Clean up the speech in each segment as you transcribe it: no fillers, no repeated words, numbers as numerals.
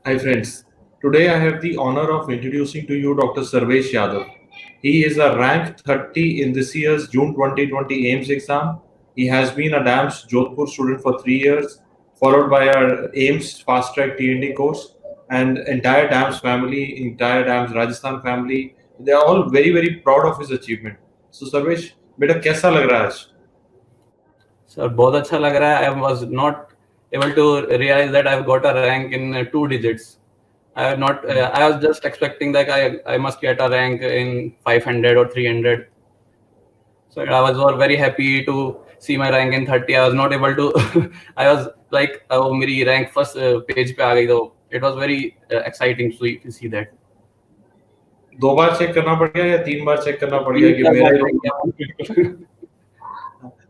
Hi friends, today I have the honor of introducing to you Dr. Sarvesh Yadav. He is a rank 30 in this year's June 2020 AIMS exam. He has been a DAMS Jodhpur student for 3 years, followed by our AIMS Fast Track T&D course, and entire DAMS family, entire DAMS Rajasthan family. They are all very very proud of his achievement. So Sarvesh, बेटा कैसा लग रहा है आज? Sir बहुत अच्छा लग रहा है. I was not able to realize that I've got a rank in 2 digits. I was just expecting that I must get a rank in 500 or 300. So I was very happy to see my rank in 30. I was not able to. I was like, oh, मेरी rank first page पे आ गई, तो it was very exciting to see that. 2 बार check करना पड़ गया या 3 बार check करना पड़ गया कि मेरा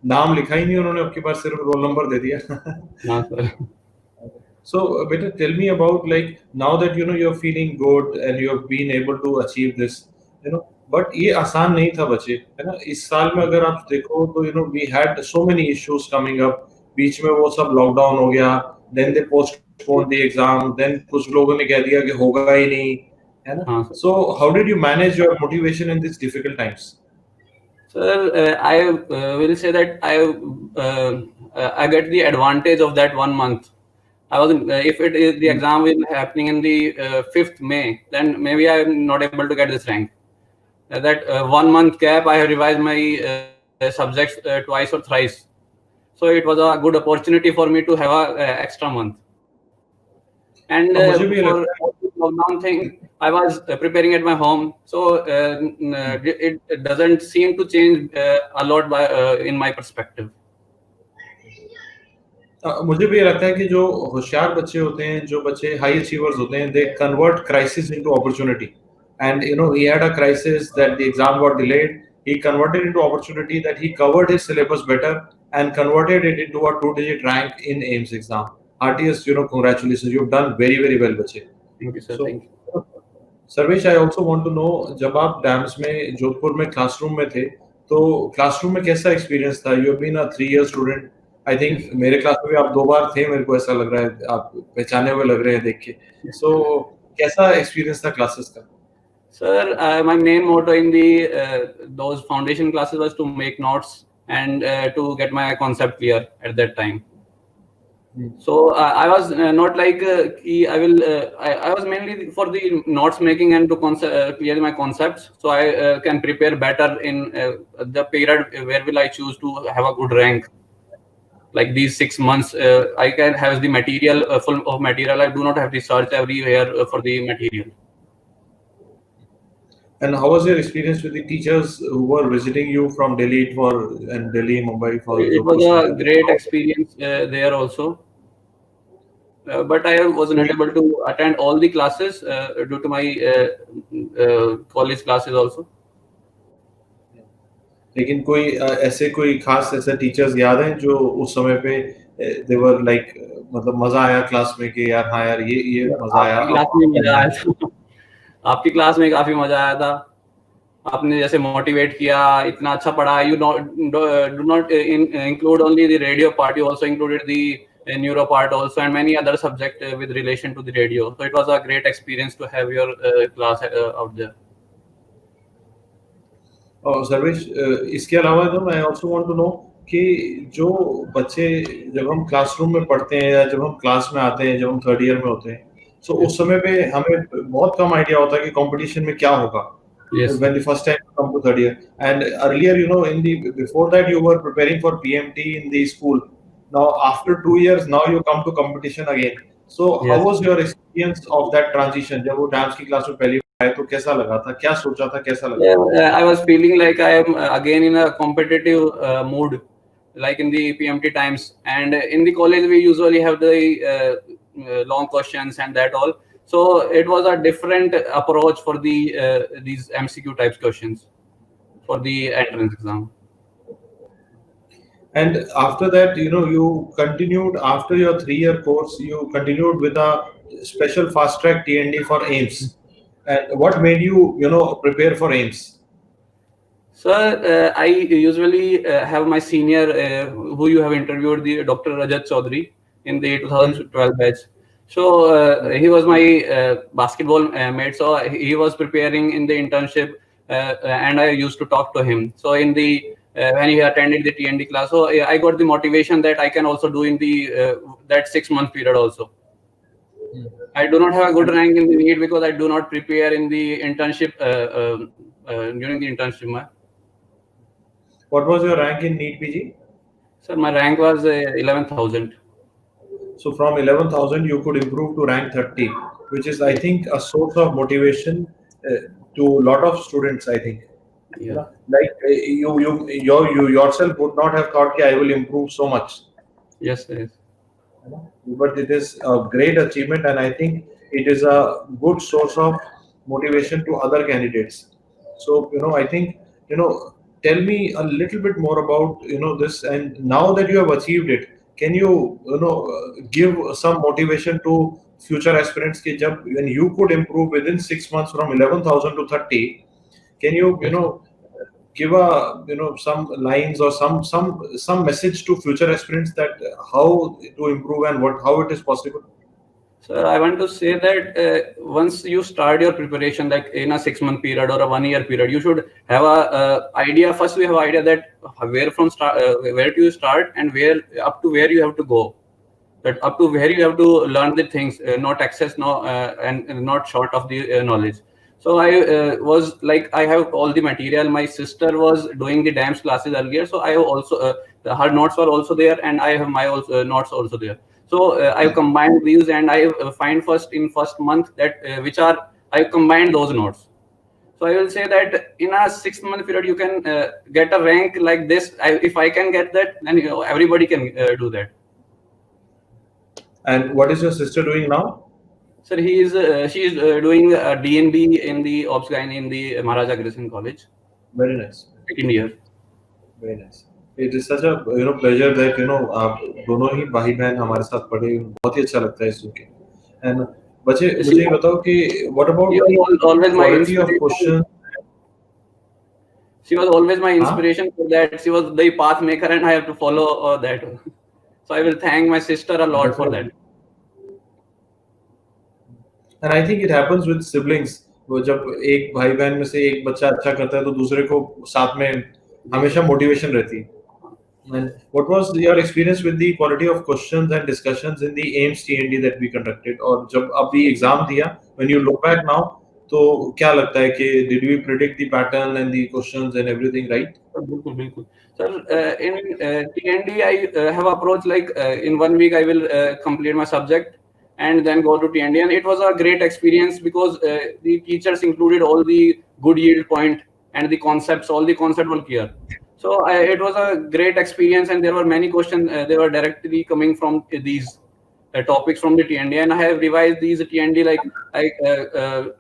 नाम लिखा ही नहीं उन्होंने, आपके पास सिर्फ रोल नंबर दे दिया. हाँ sir. So, better tell me about, like, now that you're feeling good and you have been able to achieve this, but ये आसान नहीं था बच्चे, है ना. इस साल में अगर आप देखो तो we had so many issues coming up. बीच में वो सब लॉकडाउन हो गया, then they postponed the exam, then कुछ लोगों ने कह दिया कि होगा ही नहीं, है ना. So how did you manage your motivation in these difficult times? Sir, I will say that I get the advantage of that 1 month. I was if it is the exam will happening in the 5th May, then maybe I am not able to get this rank. That 1 month gap, I have revised my subjects twice or thrice. So it was a good opportunity for me to have a extra month. And for lockdown thing, I was preparing at my home, so it doesn't seem to change a lot in my perspective. मुझे भी लगता है कि जो होशियार बच्चे होते हैं, जो बच्चे हाई अचीवर्स होते हैं, they convert crisis into opportunity. And he had a crisis that the exam got delayed. He converted into opportunity that he covered his syllabus better and converted it into a 2-digit rank in AIMS exam. Heartiest, congratulations. You've done very, very well, बच्चे. Thank you, sir. Thank you. Sarvesh, I also want to know, जब आप dams में जोधपुर में classroom में थे, तो classroom में कैसा एक्सपीरियंस था? You have been a 3-year student. I think मेरे क्लास में भी आप 2 बार थे, मेरे को ऐसा लग रहा है. आप पहचाने हुए लग रहे हैं देख के. सो कैसा एक्सपीरियंस था क्लासेस का? Sir, my main motto in those foundation classes was to make notes and to get my concept clear at that time. So I was not like I will. I was mainly for the notes making and to clear my concepts, so I can prepare better in the period where will I choose to have a good rank. Like these 6 months, I can have the material full of material. I do not have to search everywhere for the material. And how was your experience with the teachers who were visiting you from Delhi and Delhi, Mumbai for? It was a great experience there also. But I was not able to attend all the classes due to my college classes also. लेकिन कोई खास ऐसे teachers याद हैं जो उस समय पे they were like, मतलब मजा आया क्लास में कि यार हाँ यार ये मजा आया. आपकी क्लास में काफी मजा आया था. आपने जैसे मोटिवेट किया, इतना अच्छा पढ़ा. You do not include only the radio part, you also included the neuro part also and many other subjects with relation to the radio. So it was a great experience to have your class out there. Sarvesh, इसके अलावा तो मैं also want to know कि जो बच्चे जब हम classroom में पढ़ते हैं या जब हम क्लास में आते हैं, जब हम 3rd ईयर में होते हैं, so उस समय पे हमें बहुत कम आइडिया होता है कि कंपटीशन में क्या होगा. Yes. When the first time you come to 3rd year, and earlier, before that you were preparing for PMT in the school. Now after 2 years, now you come to competition again. So Yes. How was your experience of that transition? जब वो dance की class में पहली बार आए तो कैसा लगा था? क्या सोचा था? कैसा लगा? I was feeling like I am again in a competitive mood, like in the PMT times. And in the college we usually have the long questions and that all. So it was a different approach for these MCQ types questions for the entrance exam. And after that, you continued after your 3-year course. You continued with a special fast track T&D for AIMS. And what made you, prepare for AIMS? Sir, I usually have my senior, who you have interviewed, the Dr. Rajat Chaudhary in the 2012 batch. So he was my basketball mate. So he was preparing in the internship, and I used to talk to him. So in the when he attended the TND class, so I got the motivation that I can also do in the that 6 month period also. I do not have a good rank in the NEET because I do not prepare in the internship during the internship. What was your rank in NEET PG? Sir, my rank was 11,000. So from 11,000, you could improve to rank 30, which is, I think, a source of motivation to a lot of students. I think, Yeah. like you yourself would not have thought, "I will improve so much." Yes, yes. But it is a great achievement, and I think it is a good source of motivation to other candidates. So I think, tell me a little bit more about this, and now that you have achieved it, can you give some motivation to future aspirants ki when you could improve within 6 months from 11,000 to 30, can you Yes. give a some lines or some message to future aspirants that how to improve and how it is possible? So I want to say that once you start your preparation, like in a 6 month period or a 1 year period, you should have a idea. First, we have idea that where do you start and where up to where you have to go. That up to where you have to learn the things, not access, no, and not short of the knowledge. So I was like, I have all the material. My sister was doing the dance classes earlier, so I have also her notes were also there, and I have my also, notes also there. So I've combined these, and I find first month that which are I combined those notes. So I will say that in a 6 month period, you can get a rank like this. If I can get that, then everybody can do that. And what is your sister doing now? Sir, she is doing DNB in the Ops Gyne in the Maharaja Agreshan College. Very nice. Second year. Very nice. It is such a pleasure that आप दोनों ही भाई बहन हमारे साथ पढ़े, बहुत ही अच्छा लगता है सुन के. And बच्चे मुझे ये बताओ कि what about She was the always my quality of inspiration. questions? She was always my inspiration for that. She was the path maker, and I have to follow that. So I will thank my sister a lot for that. And I think it happens with siblings. वो जब एक भाई बहन में से एक बच्चा अच्छा करता है तो दूसरे को साथ में हमेशा मोटिवेशन रहती है. And what was your experience with the quality of questions and discussions in the AIMS TND that we conducted? और जब अभी एग्जाम दिया, when you look back now, तो क्या लगता है कि did we predict the pattern and the questions and everything right? बिल्कुल बिल्कुल. Sir, in TND I have approached like in 1 week I will complete my subject and then go to TND, and it was a great experience because the teachers included all the good yield point and the concepts. All the concepts were clear. So it was a great experience, and there were many questions. They were directly coming from these topics from the TND, and I have revised these TND. Like I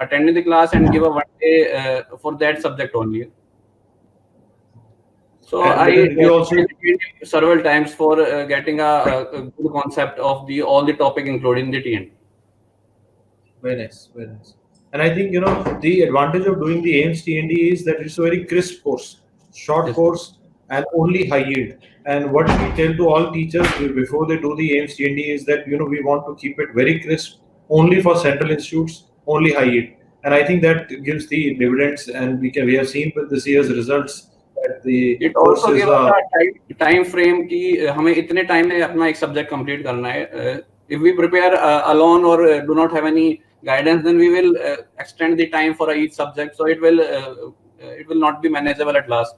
attended the class and give a 1 day for that subject only. So I you also several times for getting a good concept of all the topic including the TND. Very nice, very nice. And I think the advantage of doing the AIMS TND is that it's a very crisp course, short course, and only high yield. And what we tell to all teachers before they do the AIMS TND is that we want to keep it very crisp, only for central institutes, only high yield. And I think that gives the dividends, and we have seen with this year's results that the it also gives us a time frame कि हमें इतने time में अपना एक subject complete करना है. If we prepare alone or do not have any guidance, then we will extend the time for each subject, so it will not be manageable at last.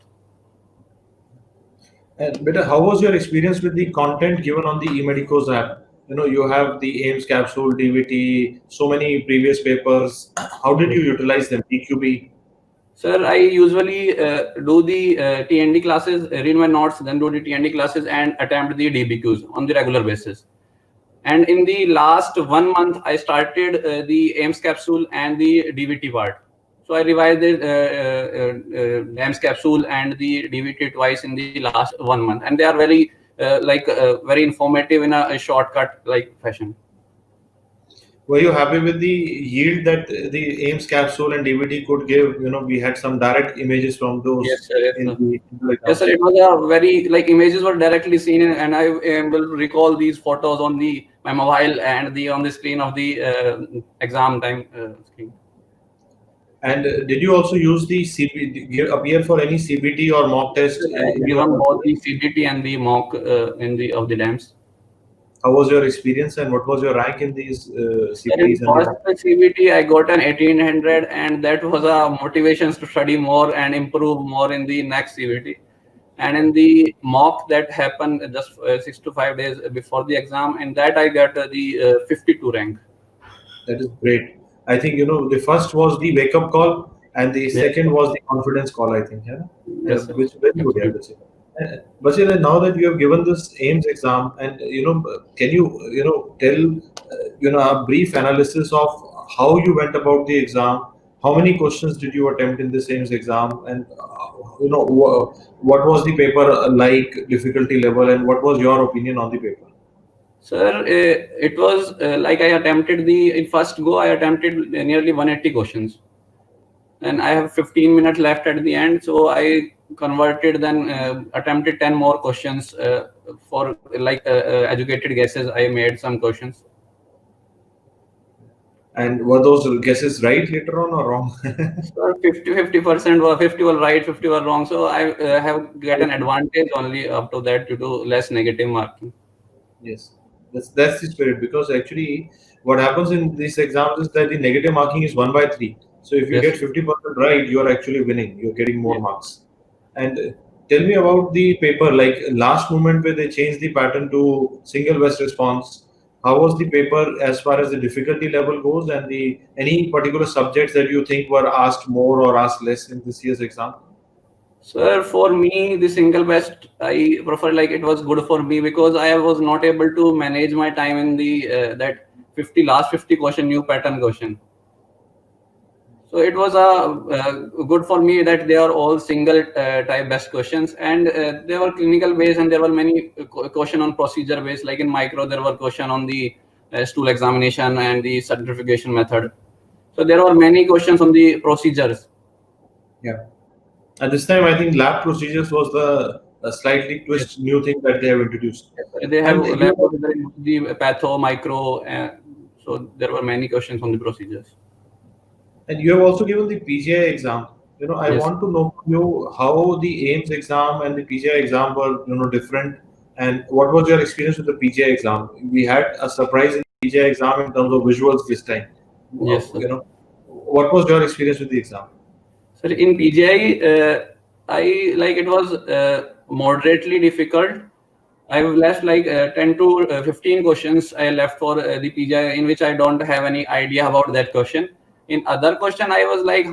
But how was your experience with the content given on the eMedicos app? You have the AIMS capsule, DVT, so many previous papers. How did you utilize them? PQB? Sir, I usually do the TND classes, read my notes, then do the TND classes and attempt the DBQs on the regular basis. And in the last 1 month, I started the AIMS capsule and the DVT part. So I revised the AIMS capsule and the DVT twice in the last 1 month, and they are very informative in a shortcut like fashion. Were you happy with the yield that the AIMS capsule and DVD could give? We had some direct images from those Yes, sir. Yes, in sir. the Yes, sir. exams. It was a very like images were directly seen, and I will recall these photos on my mobile and on the screen of the exam time screen. And did you also use the appear for any CBT or mock test I in your given both the CBT and the mock in the of the dams. How was your experience and what was your rank in these Sir, in CBTs and the mock? first CBT, I got an 1800, and that was a motivation to study more and improve more in the next CBT. And in the mock that happened just 6 to 5 days before the exam, in that I got the 52 rank. That is great. I think the first was the wake up call and the Yes, second was the confidence call. I think, yeah, yes, sir. which very good, yeah, Absolutely. Bachir. But now that you have given this AIMS exam, and can you tell a brief analysis of how you went about the exam? How many questions did you attempt in this AIMS exam, and what was the paper like, difficulty level, and what was your opinion on the paper? Sir, it was like I attempted in first go, I attempted nearly 180 questions. And I have 15 minutes left at the end, so I converted then attempted 10 more questions for like educated guesses. I made some questions. And were those guesses right later on or wrong? So 50% were 50 were right, 50 were wrong. So I have get an advantage only up to that due to less negative marking. Yes, that's the spirit, because actually what happens in these exams is that the negative marking is 1/3. So if you Yes. get 50% right, you are actually winning. You're getting more Yes. marks. And tell me about the paper, like last moment where they changed the pattern to single best response. How was the paper as far as the difficulty level goes, and the any particular subjects that you think were asked more or asked less in this year's exam? Sir, for me, the single best, I prefer like it was good for me because I was not able to manage my time in the that 50 question new pattern question. So it was good for me that they are all single type best questions, and they were clinical based, and there were many question on procedure based. Like in micro, there were question on the stool examination and the certification method. So there were many questions on the procedures. Yeah. And this time, I think lab procedures was the slightly Yes. twist new thing that they have introduced. They have And lab procedure, the patho, micro, so there were many questions on the procedures. you have also given the PGI exam. I Yes. want to know from you how the AIMS exam and the PGI exam were, different, and what was your experience with the PGI exam? We had a surprise in the PGI exam in terms of visuals this time. Yes, sir. What was your experience with the exam? Sir, in PGI, I like it was moderately difficult. I've left like 10 to 15 questions I left for the PGI in which I don't have any idea about that question. In other question, I was like,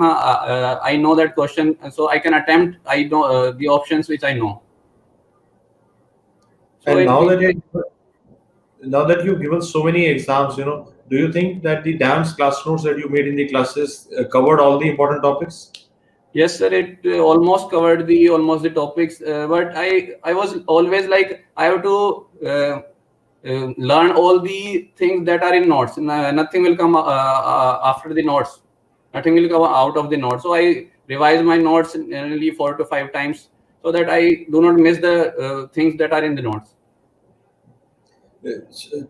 I know that question, so I can attempt. I know the options which I know. So And in PGI, now that you've given so many exams, do you think that the DAMS class notes that you made in the classes covered all the important topics? yes, sir. It almost covered almost the topics, but I was always like I have to learn all the things that are in notes. Nothing will come after the notes. Nothing will come out of the notes. So I revise my notes nearly 4 to 5 times so that I do not miss the things that are in the notes.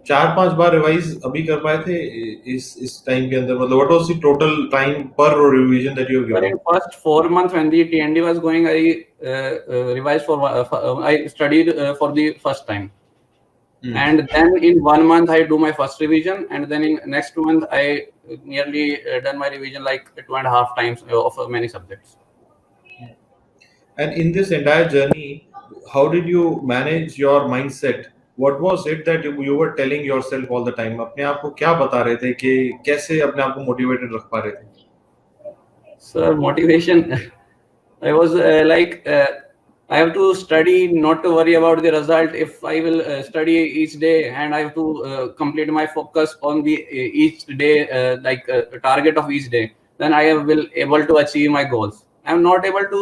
4-5 बार revise अभी कर पाए थे इस time के अंदर, मतलब what was the total time पर revision that you have But given? in first 4 months when the TND was going, I revised I studied for the first time. And then in 1 month I do my first revision, and then in next month I nearly done my revision like 2.5 times of many subjects. And in this entire journey, how did you manage your mindset? What was it that you were telling yourself all the time? अपने आप को क्या बता रहे थे कि कैसे अपने आप को मोटिवेटेड रख पा रहे थे? So motivation, I was I have to study, not to worry about the result. If I will study each day and I have to complete my focus on the each day, target of each day, then I will able to achieve my goals. I'm not able to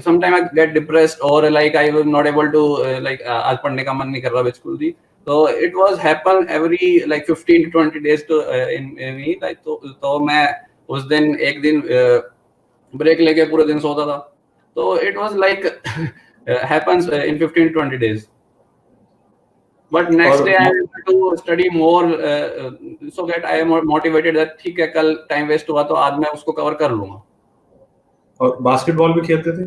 sometimes I get depressed, or like I was not able to आज पढ़ने का मन नहीं कर रहा बिल्कुल भी. तो it was happen every like 15 to 20 days to in me like तो मैं उस दिन एक दिन ब्रेक लेके पूरे दिन सोता था, तो it was like happens in 15 to 20 days. But next day I have to study more so that I am more motivated that ठीक है कल टाइम वेस्ट हुआ तो आज मैं उसको कवर कर लूंगा. और बास्केटबॉल भी खेलते थे?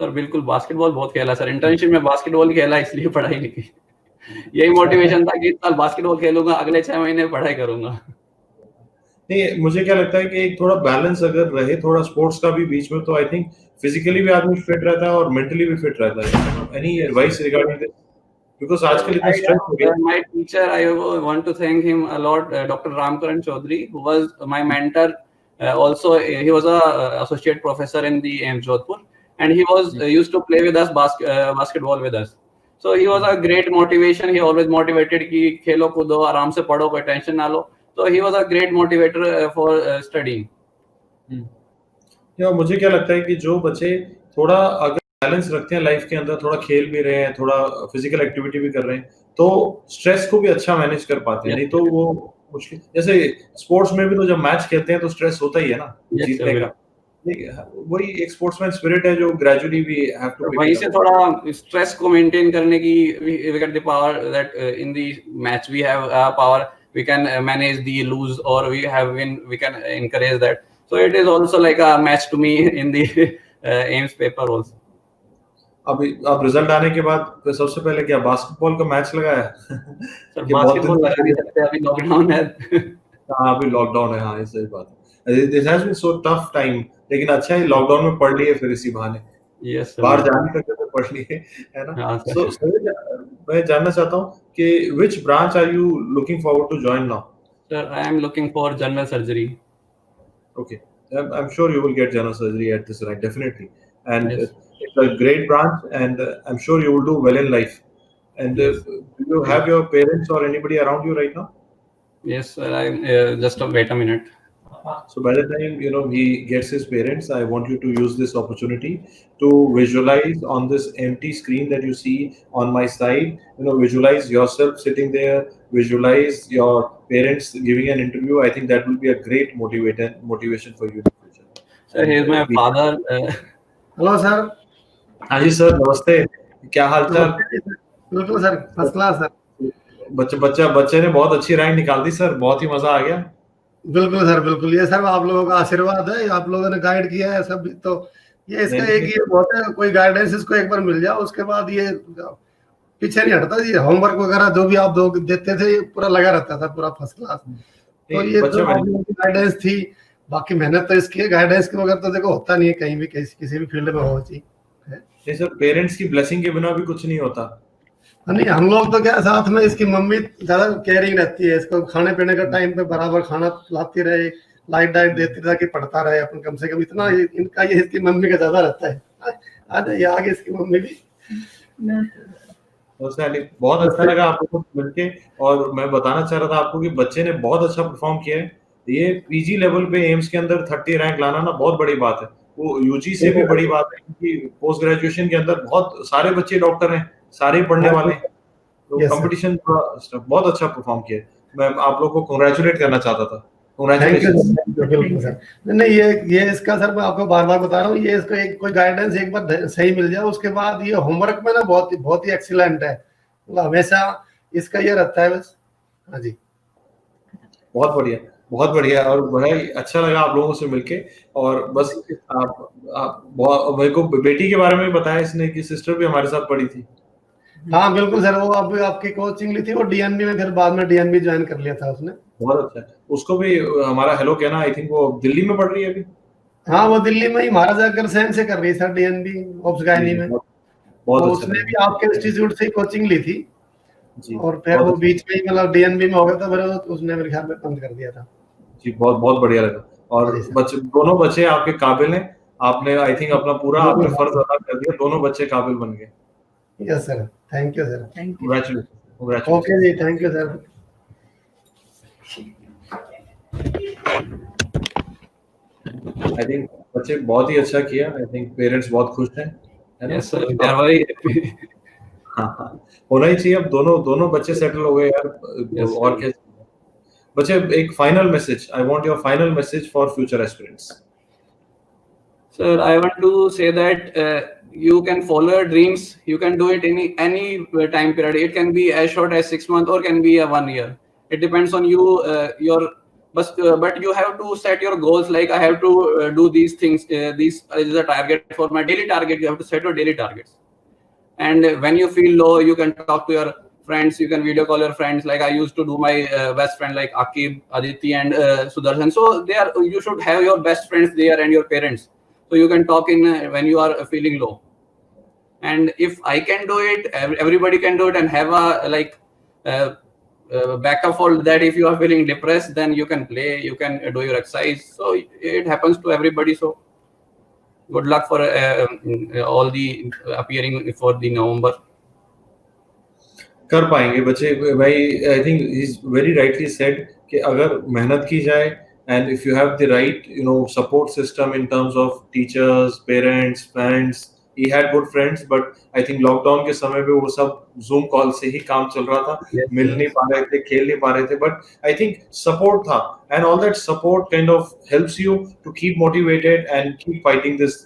सर बिल्कुल बास्केटबॉल बहुत खेला सर, इंटर्नशिप में बास्केटबॉल खेला इसलिए पढ़ाई नहीं की. यही मोटिवेशन था कि इस साल बास्केटबॉल खेलूंगा, अगले 6 महीने पढ़ाई करूंगा. नहीं, मुझे क्या लगता है कि एक थोड़ा बैलेंस अगर रहे थोड़ा स्पोर्ट्स का भी बीच में, तो आई थिंक फिजिकली भी आदमी फिट रहता है और मेंटली भी फिट रहता है. Any advice regarding this? Because आजकल इतना स्ट्रेस हो गया. My teacher, I want to thank him a lot, Dr. Ramkaran Chaudhary, who was my mentor. Also, he was a associate professor in the AIMS Jodhpur, and he was used to play with us basketball with us. So he was a great motivation. He always motivated कि खेलो कूदो, आराम से पढ़ो, कोई tension ना लो. So he was a great motivator for studying. या मुझे क्या लगता है कि जो बच्चे थोड़ा अगर बैलेंस रखते हैं लाइफ के अंदर, थोड़ा खेल भी रहे हैं, थोड़ा फिजिकल एक्टिविटी भी कर रहे हैं, तो स्ट्रेस को भी अच्छा मैनेज कर पाते हैं. नहीं तो वो मुश्किल, जैसे स्पोर्ट्स में भी तो जब मैच खेलते हैं तो स्ट्रेस होता ही है ना जीतने का. वही एक स्पोर्ट्समैन स्पिरिट है जो ग्रेजुअली भी हैव टू वहीं से थोड़ा स्ट्रेस को मेंटेन करने की we get the power that in the match we have power, we can manage the lose or we can encourage that. So it is also like a match to me in the AIMS paper also. अभी अब result आने के बाद सबसे पहले क्या basketball का match लगाया? सर बास्केटबॉल लगा नहीं सकते, अभी लॉकडाउन है. हाँ अभी लॉकडाउन है. हाँ ये सही बात है. This has been so tough time, लेकिन अच्छा है लॉकडाउन में पढ़ लिए फिर इसी बहाने. यस बाहर जाने तक तो पढ़ लिए, है ना. सो मैं जानना चाहता हूँ कि which branch are you looking forward to join now? Sir I am looking for general surgery. Okay, I'm sure you will get general surgery at this rank, definitely. And it's a great branch, and I'm sure you will do well in life. And do you have your parents or anybody around you right now? Yes, sir. Just wait a minute. So by the time he gets his parents, I want you to use this opportunity to visualize on this empty screen that you see on my side. Visualize yourself sitting there. Visualize your parents giving an interview. I think that will be a great motivation for you in the future. Sir, he is my father. Hello, sir. हाँ जी sir, नमस्ते. क्या हाल चाल? बिल्कुल sir, first class sir. बच्चे ने बहुत अच्छी rank निकाल दी सर, बहुत ही मजा आ गया. बिल्कुल सर, बिल्कुल. ये सब आप लोगों का आशीर्वाद है, आप लोगों ने गाइड किया है सब. तो ये इसका एक ये बहुत है, कोई गाइडेंस इसको एक बार मिल जाए उसके बाद ये पीछे नहीं हटता. ये होमवर्क वगैरह जो भी आप देते थे ये पूरा लगा रहता था, पूरा फर्स्ट क्लास. तो ये तो गाइडेंस थी. बाकी मेहनत तो इसकी गाइडेंस के बगैर तो देखो होता नहीं है कहीं भी, किसी भी फील्ड में हो चाहिए. नहीं सर, पेरेंट्स की ब्लेसिंग के बिना भी कुछ नहीं होता. नहीं, हम लोग तो क्या साथ में इसकी मम्मी ज्यादा केयरिंग रहती है. इसको खाने पीने का टाइम पे बराबर खाना लाती रहे, लाइट डाइट देती रहे कि पढ़ता रहे अपन कम से कम. इतना इनका ये इसकी मम्मी का ज्यादा रहता है. आज ये आगे इसकी मम्मी भी. बहुत अच्छा लगा आप लोगों को मिलके. और मैं बताना चाह रहा था आपको कि बच्चे ने बहुत अच्छा परफॉर्म किया है. ये पीजी लेवल पे एम्स के अंदर 30 रैंक लाना ना बहुत बड़ी बात है. वो यूजी से भी बड़ी बात है, क्योंकि पोस्ट ग्रेजुएशन के अंदर बहुत सारे बच्चे डॉक्टर हैं, सारे पढ़ने वाले हैं. तो कंपटीशन बहुत अच्छा परफॉर्म किया. मैं आप लोगों को कांग्रेचुलेट करना चाहता था. बिल्कुल सर. नहीं ये इसका सर मैं आपको बार बार बता रहा हूँ, ये इसको एक कोई गाइडेंस एक बार सही मिल जाए उसके बाद ये होमवर्क में ना बहुत ही एक्सीलेंट है. हमेशा इसका ये रहता है बस. हाँ जी, बहुत बढ़िया, बहुत बढ़िया. और बड़ा ही अच्छा लगा आप लोगों से मिलके. और बस आप मेरे को बेटी के बारे में बताया इसने कि सिस्टर भी हमारे साथ पढ़ी थी. हाँ बिल्कुल सर, वो अभी आपकी कोचिंग ली थी, वो डीएनबी में, फिर बाद में डीएनबी ज्वाइन कर लिया था उसने. बहुत अच्छा. उसको भी हमारा हेलो कहना. आई थिंक वो दिल्ली में पढ़ रही है अभी. हाँ वो दिल्ली में ही महाराजा अग्रसेन से कर रही है सर डीएनबी ऑप्स गायनी में. बहुत अच्छा. उसने भी आपके इंस्टीट्यूट से कोचिंग ली थी जी. और फिर वो बीच में मतलब डीएनबी में हो गया था, फिर उसने मेरे ख्याल में बंद कर दिया था जी. बहुत बहुत बढ़िया लगा. और दोनों बच्चे आपके काबिल हैं. आपने आई थिंक अपना पूरा आपने फर्ज अदा कर दिया. दोनों बच्चे काबिल बन गए. Yes sir, thank you sir. Congratulation. Okay जी, thank you sir. I think बच्चे बहुत ही अच्छा किया. आई थिंक पेरेंट्स बहुत खुश हैं. Yes sir, they are very happy. हाँ, होना ही चाहिए। अब दोनों बच्चे सेटल हो गए यार, Yes, और sir. क्या चाहिए? बच्चे, एक final message, I want your final message for future aspirants. Sir, I want to say that you can follow your dreams. You can do it any time period. It can be as short as 6 months or can be a 1 year. It depends on you. But you have to set your goals. Like I have to do these things. This is a target for my daily target. You have to set your daily targets. And when you feel low, you can talk to your friends. You can video call your friends. Like I used to do my best friend like Akib, Aditi, and Sudarshan. So there, you should have your best friends there and your parents. So you can talk in when you are feeling low. And if I can do it, everybody can do it, and have a backup for that. If you are feeling depressed, then you can play, you can do your exercise. So it happens to everybody. So good luck for all the appearing for the November. कर पाएंगे बच्चे भाई। I think he is very rightly said कि अगर मेहनत की जाए and if you have the right support system in terms of teachers, parents, friends. He had good friends, but I think lockdown के समय पे वो सब जूम कॉल से ही काम चल रहा था। Yes, मिल yes. नहीं पा रहे थे, खेल नहीं पा रहे थे, बट आई थिंक सपोर्ट था, and all that support kind of helps you to keep motivated and keep fighting this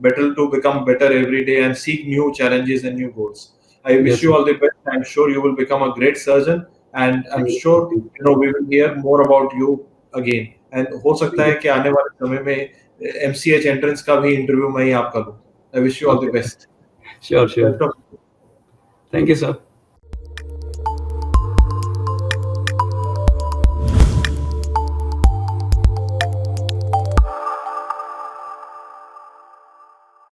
battle to become better every day and seek new challenges and new goals. I wish Yes, you sir. all the best. I'm sure you will become a great surgeon, and I'm Thank you. sure we will hear more about you again. And हो सकता है कि आने वाले समय में MCH entrance का भी इंटरव्यू मैं ही आपका लूं। I wish you all the Okay. best. Sure, sure. Best of- Thank you, sir.